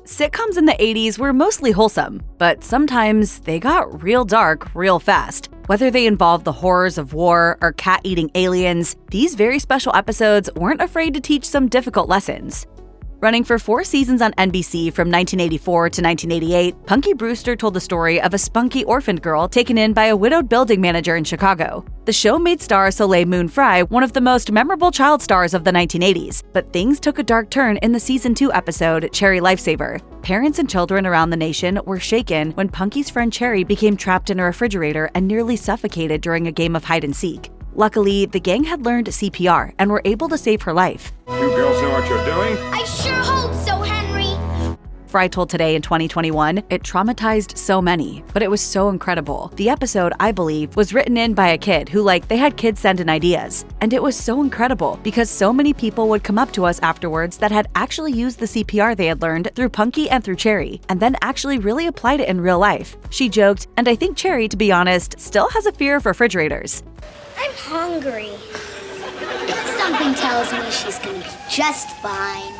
Sitcoms in the 80s were mostly wholesome, but sometimes they got real dark real fast. Whether they involved the horrors of war or cat-eating aliens, these very special episodes weren't afraid to teach some difficult lessons. Running for 4 seasons on NBC from 1984 to 1988, Punky Brewster told the story of a spunky orphaned girl taken in by a widowed building manager in Chicago. The show made star Soleil Moon Frye one of the most memorable child stars of the 1980s, but things took a dark turn in the season 2 episode, Cherie Lifesaver. Parents and children around the nation were shaken when Punky's friend Cherie became trapped in a refrigerator and nearly suffocated during a game of hide-and-seek. Luckily, the gang had learned CPR and were able to save her life. You girls know what you're doing? I sure hope so, Henry! Frye told Today in 2021, it traumatized so many, but it was so incredible. The episode, I believe, was written in by a kid who, they had kids send in ideas. And it was so incredible because so many people would come up to us afterwards that had actually used the CPR they had learned through Punky and through Cherie, and then actually really applied it in real life. She joked, and I think Cherie, to be honest, still has a fear of refrigerators. I'm hungry. Something tells me she's gonna be just fine.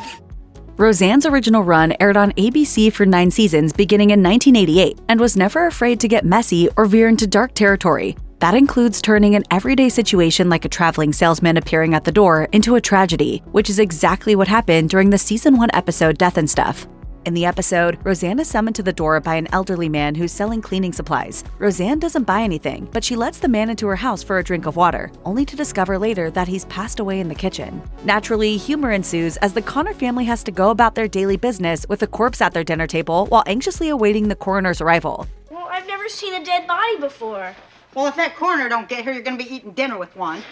Roseanne's original run aired on ABC for 9 seasons beginning in 1988 and was never afraid to get messy or veer into dark territory. That includes turning an everyday situation like a traveling salesman appearing at the door into a tragedy, which is exactly what happened during the season 1 episode Death and Stuff. In the episode, Roseanne is summoned to the door by an elderly man who's selling cleaning supplies. Roseanne doesn't buy anything, but she lets the man into her house for a drink of water, only to discover later that he's passed away in the kitchen. Naturally, humor ensues as the Connor family has to go about their daily business with a corpse at their dinner table while anxiously awaiting the coroner's arrival. Well, I've never seen a dead body before. Well, if that coroner don't get here, you're gonna be eating dinner with one.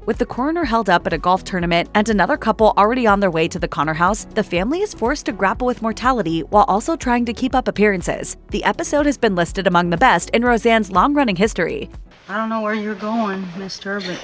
With the coroner held up at a golf tournament and another couple already on their way to the Connor house, the family is forced to grapple with mortality while also trying to keep up appearances. The episode has been listed among the best in Roseanne's long-running history. I don't know where you're going, mister, but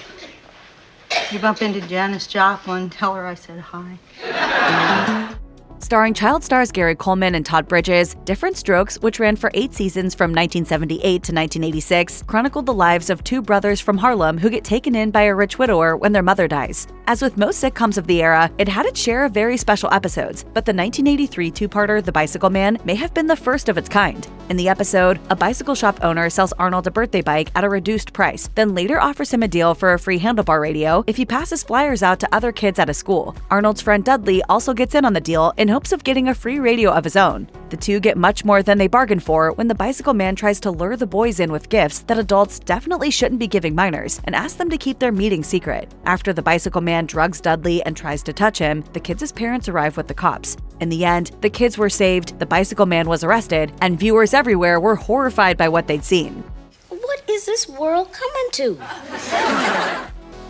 you bump into Janis Joplin, tell her I said hi. Starring child stars Gary Coleman and Todd Bridges, Diff'rent Strokes, which ran for 8 seasons from 1978 to 1986, chronicled the lives of 2 brothers from Harlem who get taken in by a rich widower when their mother dies. As with most sitcoms of the era, it had its share of very special episodes, but the 1983 two-parter The Bicycle Man may have been the first of its kind. In the episode, a bicycle shop owner sells Arnold a birthday bike at a reduced price, then later offers him a deal for a free handlebar radio if he passes flyers out to other kids at a school. Arnold's friend Dudley also gets in on the deal in hopes of getting a free radio of his own. The two get much more than they bargained for when the bicycle man tries to lure the boys in with gifts that adults definitely shouldn't be giving minors and asks them to keep their meeting secret. After the bicycle man drugs Dudley and tries to touch him, the kids' parents arrive with the cops. In the end, the kids were saved, the bicycle man was arrested, and viewers everywhere were horrified by what they'd seen. What is this world coming to?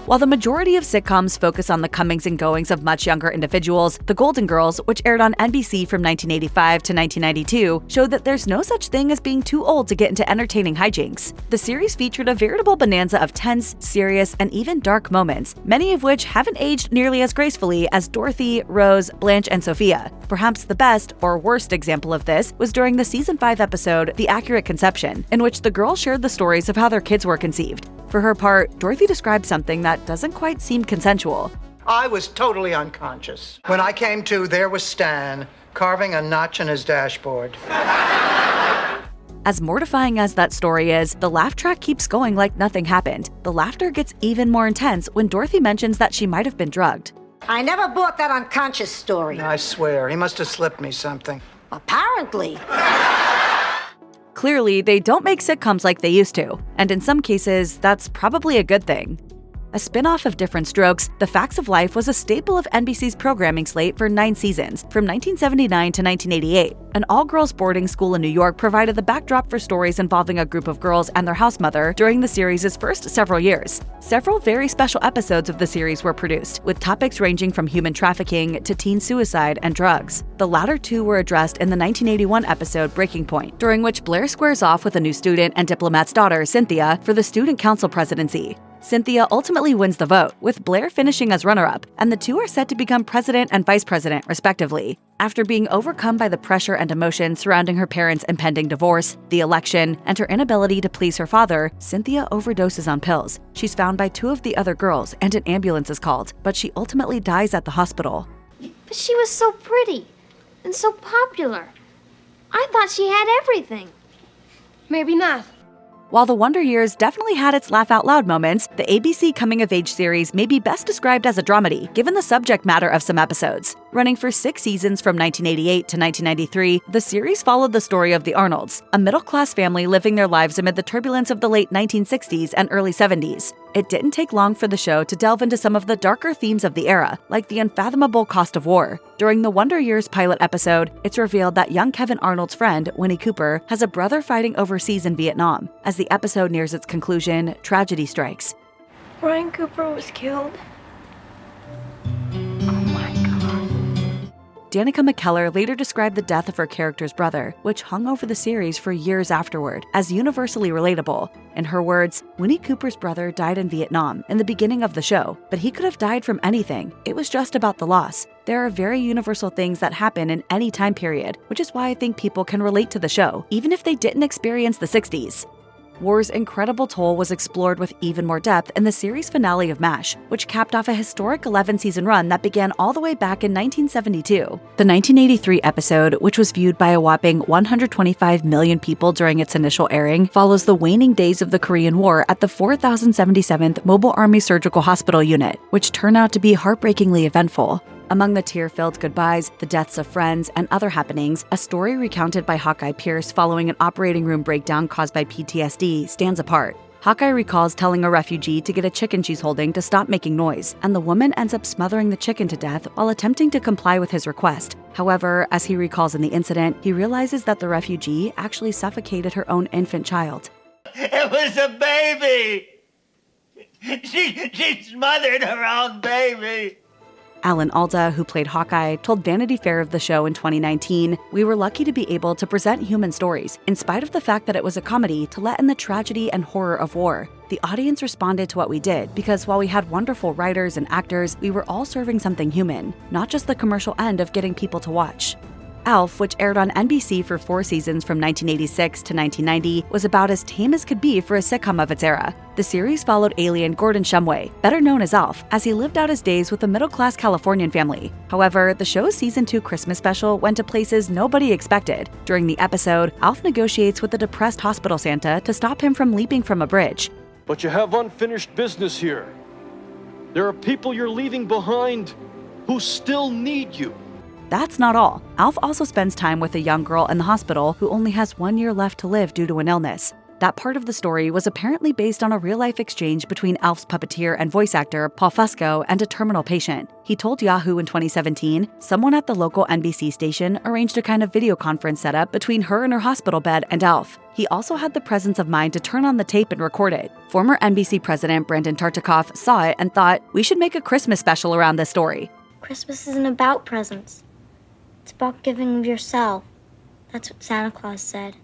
While the majority of sitcoms focus on the comings and goings of much younger individuals, The Golden Girls, which aired on NBC from 1985 to 1992, showed that there's no such thing as being too old to get into entertaining hijinks. The series featured a veritable bonanza of tense, serious, and even dark moments, many of which haven't aged nearly as gracefully as Dorothy, Rose, Blanche, and Sophia. Perhaps the best, or worst example of this was during the season 5 episode, The Accurate Conception, in which the girls shared the stories of how their kids were conceived. For her part, Dorothy described something that doesn't quite seem consensual. I was totally unconscious. When I came to, there was Stan, carving a notch in his dashboard. As mortifying as that story is, the laugh track keeps going like nothing happened. The laughter gets even more intense when Dorothy mentions that she might have been drugged. I never bought that unconscious story. I swear, he must have slipped me something. Apparently. Clearly, they don't make sitcoms like they used to, and in some cases, that's probably a good thing. A spin-off of Diff'rent Strokes, The Facts of Life was a staple of NBC's programming slate for 9 seasons, from 1979 to 1988. An all-girls boarding school in New York provided the backdrop for stories involving a group of girls and their house mother during the series' first several years. Several very special episodes of the series were produced, with topics ranging from human trafficking to teen suicide and drugs. The latter 2 were addressed in the 1981 episode Breaking Point, during which Blair squares off with a new student and diplomat's daughter, Cynthia, for the student council presidency. Cynthia ultimately wins the vote, with Blair finishing as runner-up, and the two are set to become president and vice president, respectively. After being overcome by the pressure and emotion surrounding her parents' impending divorce, the election, and her inability to please her father, Cynthia overdoses on pills. She's found by 2 of the other girls, and an ambulance is called, but she ultimately dies at the hospital. But she was so pretty. and so popular. I thought she had everything. Maybe not. While The Wonder Years definitely had its laugh-out-loud moments, the ABC coming-of-age series may be best described as a dramedy, given the subject matter of some episodes. Running for 6 seasons from 1988 to 1993, the series followed the story of the Arnolds, a middle-class family living their lives amid the turbulence of the late 1960s and early 70s. It didn't take long for the show to delve into some of the darker themes of the era, like the unfathomable cost of war. During the Wonder Years pilot episode, it's revealed that young Kevin Arnold's friend, Winnie Cooper, has a brother fighting overseas in Vietnam. As the episode nears its conclusion, tragedy strikes. Ryan Cooper was killed. Danica McKellar later described the death of her character's brother, which hung over the series for years afterward, as universally relatable. In her words, Winnie Cooper's brother died in Vietnam in the beginning of the show, but he could have died from anything. It was just about the loss. There are very universal things that happen in any time period, which is why I think people can relate to the show, even if they didn't experience the 60s. War's incredible toll was explored with even more depth in the series finale of MASH, which capped off a historic 11-season run that began all the way back in 1972. The 1983 episode, which was viewed by a whopping 125 million people during its initial airing, follows the waning days of the Korean War at the 4077th Mobile Army Surgical Hospital Unit, which turned out to be heartbreakingly eventful. Among the tear-filled goodbyes, the deaths of friends, and other happenings, a story recounted by Hawkeye Pierce following an operating room breakdown caused by PTSD stands apart. Hawkeye recalls telling a refugee to get a chicken she's holding to stop making noise, and the woman ends up smothering the chicken to death while attempting to comply with his request. However, as he recalls in the incident, he realizes that the refugee actually suffocated her own infant child. It was a baby! She smothered her own baby! Alan Alda, who played Hawkeye, told Vanity Fair of the show in 2019, "We were lucky to be able to present human stories, in spite of the fact that it was a comedy, to let in the tragedy and horror of war. The audience responded to what we did, because while we had wonderful writers and actors, we were all serving something human, not just the commercial end of getting people to watch." Alf, which aired on NBC for 4 seasons from 1986 to 1990, was about as tame as could be for a sitcom of its era. The series followed alien Gordon Shumway, better known as Alf, as he lived out his days with a middle-class Californian family. However, the show's Season 2 Christmas special went to places nobody expected. During the episode, Alf negotiates with a depressed hospital Santa to stop him from leaping from a bridge. But you have unfinished business here. There are people you're leaving behind who still need you. That's not all. Alf also spends time with a young girl in the hospital who only has 1 year left to live due to an illness. That part of the story was apparently based on a real-life exchange between Alf's puppeteer and voice actor, Paul Fusco, and a terminal patient. He told Yahoo in 2017, someone at the local NBC station arranged a kind of video conference setup between her in her hospital bed and Alf. He also had the presence of mind to turn on the tape and record it. Former NBC president Brandon Tartikoff saw it and thought, "We should make a Christmas special around this story." Christmas isn't about presents. It's about giving of yourself. That's what Santa Claus said.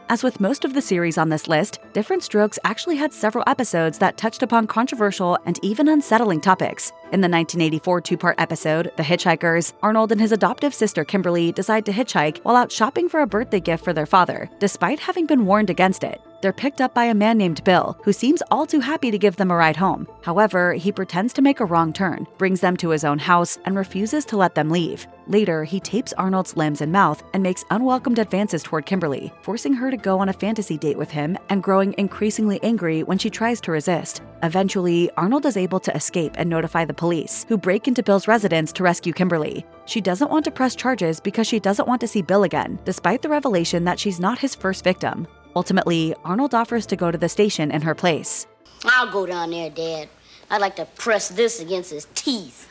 As with most of the series on this list, Diff'rent Strokes actually had several episodes that touched upon controversial and even unsettling topics. In the 1984 two-part episode, The Hitchhikers, Arnold and his adoptive sister Kimberly decide to hitchhike while out shopping for a birthday gift for their father, despite having been warned against it. They're picked up by a man named Bill, who seems all too happy to give them a ride home. However, he pretends to make a wrong turn, brings them to his own house, and refuses to let them leave. Later, he tapes Arnold's limbs and mouth and makes unwelcomed advances toward Kimberly, forcing her to go on a fantasy date with him and growing increasingly angry when she tries to resist. Eventually, Arnold is able to escape and notify the police, who break into Bill's residence to rescue Kimberly. She doesn't want to press charges because she doesn't want to see Bill again, despite the revelation that she's not his first victim. Ultimately, Arnold offers to go to the station in her place. I'll go down there, Dad. I'd like to press this against his teeth.